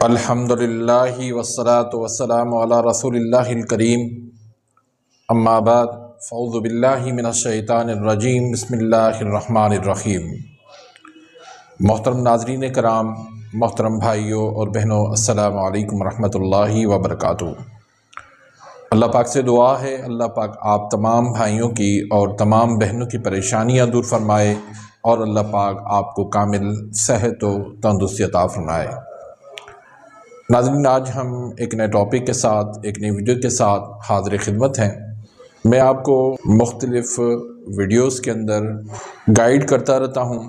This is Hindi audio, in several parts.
अल्हम्दुलिल्लाहि वस्सलातु वस्सलामु अला रसूलिल्लाहिल करीम अम्मा बाद फ़अऊज़ु बिल्लाहि मिनश शैतानिर रजीम बिस्मिल्लाहिर रहमानिर रहीम। मोहतरम नाज़रीन कराम, मोहतरम भाइयों और बहनों, अस्सलामु अलैकुम रहमतुल्लाहि व बरकातुहू। अल्लाह पाक से दुआ है, अल्लाह पाक आप तमाम भाइयों की और तमाम बहनों की परेशानियाँ दूर फरमाए और अल्लाह पाक आपको कामिल सेहत व तंदुरुस्ती अता फरमाए। नाज़रीन, आज हम एक नए टॉपिक के साथ, एक नई वीडियो के साथ हाज़िर खिदमत हैं। मैं आपको मुख्तलिफ़ वीडियोस के अंदर गाइड करता रहता हूँ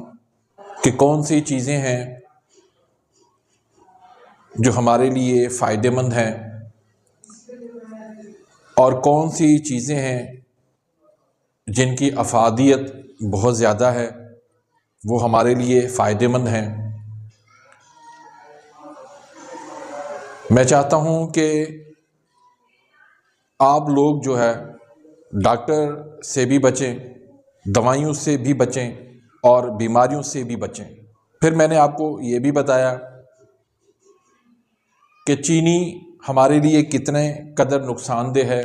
कि कौन सी चीज़ें हैं जो हमारे लिए फ़ायदेमंद हैं और कौन सी चीज़ें हैं जिनकी अफादियत बहुत ज़्यादा है, वो हमारे लिए फ़ायदेमंद हैं। मैं चाहता हूँ कि आप लोग जो है डॉक्टर से भी बचें, दवाइयों से भी बचें और बीमारियों से भी बचें। फिर मैंने आपको ये भी बताया कि चीनी हमारे लिए कितने कदर नुकसानदेह है।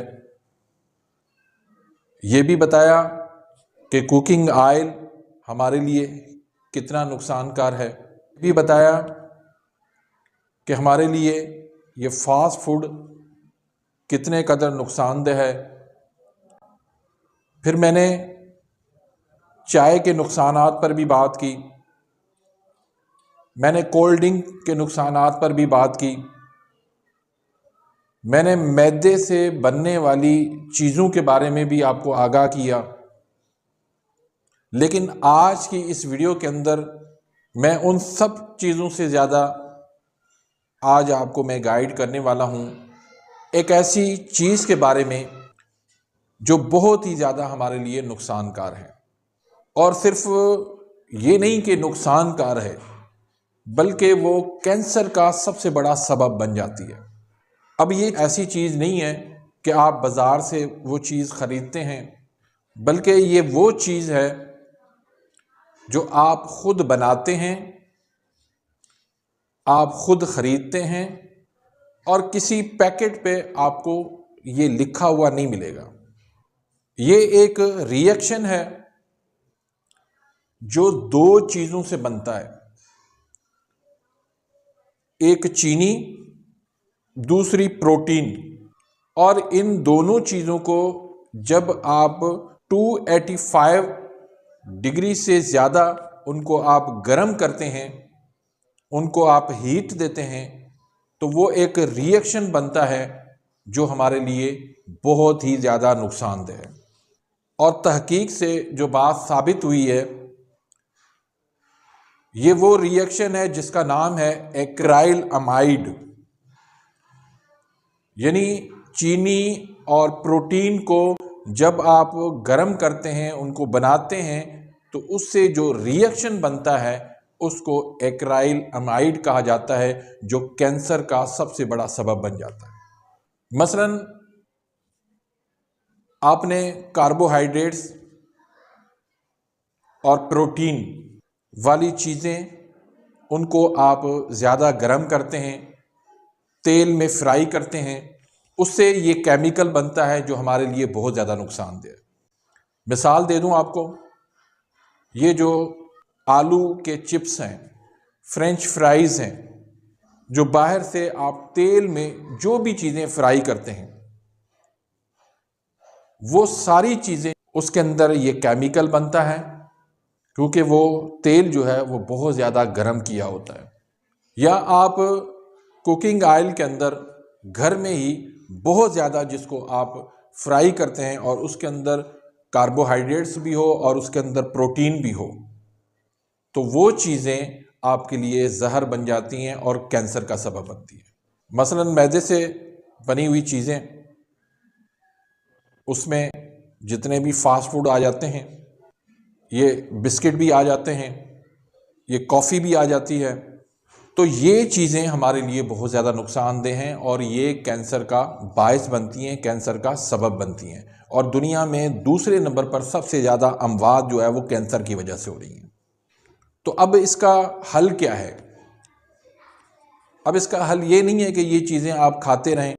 ये भी बताया कि कुकिंग ऑयल हमारे लिए कितना नुकसानकार है। भी बताया कि हमारे लिए ये फास्ट फूड कितने कदर नुकसानदेह है। फिर मैंने चाय के नुकसानात पर भी बात की, मैंने कोल्ड ड्रिंक के नुकसानात पर भी बात की, मैंने मैदे से बनने वाली चीज़ों के बारे में भी आपको आगाह किया। लेकिन आज की इस वीडियो के अंदर मैं उन सब चीज़ों से ज़्यादा आज आपको मैं गाइड करने वाला हूँ एक ऐसी चीज़ के बारे में जो बहुत ही ज़्यादा हमारे लिए नुकसानकार है। और सिर्फ ये नहीं कि नुकसानकार है, बल्कि वो कैंसर का सबसे बड़ा सबब बन जाती है। अब ये ऐसी चीज़ नहीं है कि आप बाज़ार से वो चीज़ ख़रीदते हैं, बल्कि ये वो चीज़ है जो आप ख़ुद बनाते हैं, आप ख़ुद ख़रीदते हैं और किसी पैकेट पे आपको ये लिखा हुआ नहीं मिलेगा। ये एक रिएक्शन है जो दो चीज़ों से बनता है, एक चीनी, दूसरी प्रोटीन। और इन दोनों चीज़ों को जब आप 285 डिग्री से ज़्यादा उनको आप गर्म करते हैं, उनको आप हीट देते हैं, तो वो एक रिएक्शन बनता है जो हमारे लिए बहुत ही ज़्यादा नुकसानदेह है। और तहकीक से जो बात साबित हुई है, ये वो रिएक्शन है जिसका नाम है एक्राइल अमाइड। यानी चीनी और प्रोटीन को जब आप गर्म करते हैं, उनको बनाते हैं, तो उससे जो रिएक्शन बनता है उसको एक्राइल अमाइड कहा जाता है, जो कैंसर का सबसे बड़ा सबब बन जाता है। मसलन आपने कार्बोहाइड्रेट्स और प्रोटीन वाली चीज़ें उनको आप ज़्यादा गर्म करते हैं, तेल में फ्राई करते हैं, उससे ये केमिकल बनता है जो हमारे लिए बहुत ज़्यादा नुकसानदेह है। मिसाल दे दूं आपको, ये जो आलू के चिप्स हैं, फ्रेंच फ्राइज़ हैं, जो बाहर से आप तेल में जो भी चीज़ें फ्राई करते हैं, वो सारी चीज़ें उसके अंदर ये केमिकल बनता है, क्योंकि वो तेल जो है वो बहुत ज़्यादा गर्म किया होता है। या आप कुकिंग ऑयल के अंदर घर में ही बहुत ज़्यादा जिसको आप फ्राई करते हैं और उसके अंदर कार्बोहाइड्रेट्स भी हो और उसके अंदर प्रोटीन भी हो, तो वो चीज़ें आपके लिए जहर बन जाती हैं और कैंसर का सबब बनती है। मसलन मैदे से बनी हुई चीज़ें, उसमें जितने भी फास्ट फूड आ जाते हैं, ये बिस्किट भी आ जाते हैं, ये कॉफ़ी भी आ जाती है, तो ये चीज़ें हमारे लिए बहुत ज़्यादा नुकसानदेह हैं और ये कैंसर का बायस बनती हैं, कैंसर का सबब बनती हैं। और दुनिया में दूसरे नंबर पर सबसे ज़्यादा अमवात जो है वो कैंसर की वजह से हो रही हैं। तो अब इसका हल क्या है? अब इसका हल ये नहीं है कि ये चीज़ें आप खाते रहें,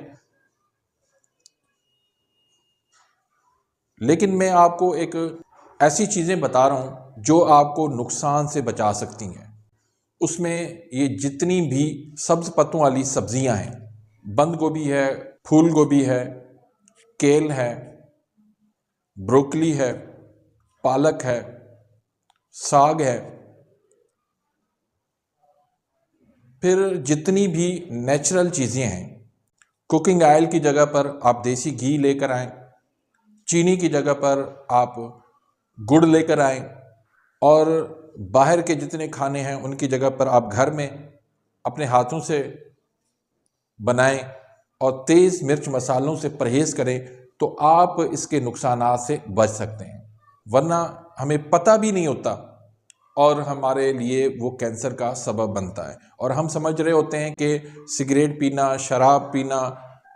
लेकिन मैं आपको एक ऐसी चीज़ें बता रहा हूँ जो आपको नुकसान से बचा सकती हैं। उसमें ये जितनी भी सब्ज़ पत्तों वाली सब्ज़ियाँ हैं, बंद गोभी है, फूल गोभी है, केल है, ब्रोकली है, पालक है, साग है, फिर जितनी भी नेचुरल चीज़ें हैं, कुकिंग ऑयल की जगह पर आप देसी घी लेकर आएँ, चीनी की जगह पर आप गुड़ लेकर आएँ, और बाहर के जितने खाने हैं उनकी जगह पर आप घर में अपने हाथों से बनाएं और तेज़ मिर्च मसालों से परहेज़ करें, तो आप इसके नुकसानात से बच सकते हैं। वरना हमें पता भी नहीं होता और हमारे लिए वो कैंसर का सबब बनता है, और हम समझ रहे होते हैं कि सिगरेट पीना, शराब पीना,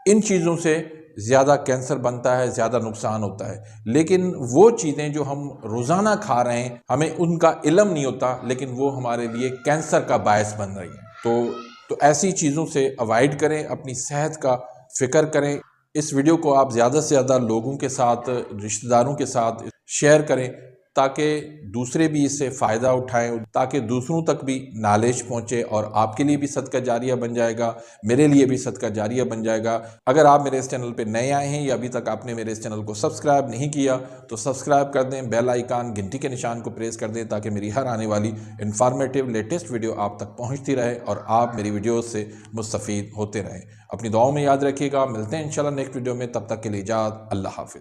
इन चीज़ों से ज़्यादा कैंसर बनता है, ज़्यादा नुकसान होता है। लेकिन वो चीज़ें जो हम रोज़ाना खा रहे हैं, हमें उनका इल्म नहीं होता, लेकिन वो हमारे लिए कैंसर का बायस बन रही हैं। तो ऐसी चीज़ों से अवॉइड करें, अपनी सेहत का फ़िक्र करें। इस वीडियो को आप ज़्यादा से ज़्यादा लोगों के साथ, रिश्तेदारों के साथ शेयर करें, ताकि दूसरे भी इससे फ़ायदा उठाएं, ताकि दूसरों तक भी नॉलेज पहुंचे और आपके लिए भी सदका जारिया बन जाएगा, मेरे लिए भी सदका जारिया बन जाएगा। अगर आप मेरे इस चैनल पे नए आए हैं या अभी तक आपने मेरे इस चैनल को सब्सक्राइब नहीं किया तो सब्सक्राइब कर दें, बेल आइकान घंटी के निशान को प्रेस कर दें, ताकि मेरी हर आने वाली इन्फॉर्मेटिव लेटेस्ट वीडियो आप तक पहुँचती रहे और आप मेरी वीडियो से मुस्तफ़ीद होते रहें। अपनी दुआओं में याद रखिएगा। मिलते हैं इंशाल्लाह नेक्स्ट वीडियो में, तब तक के लिए इजाज़त। अल्लाह हाफ़िज़।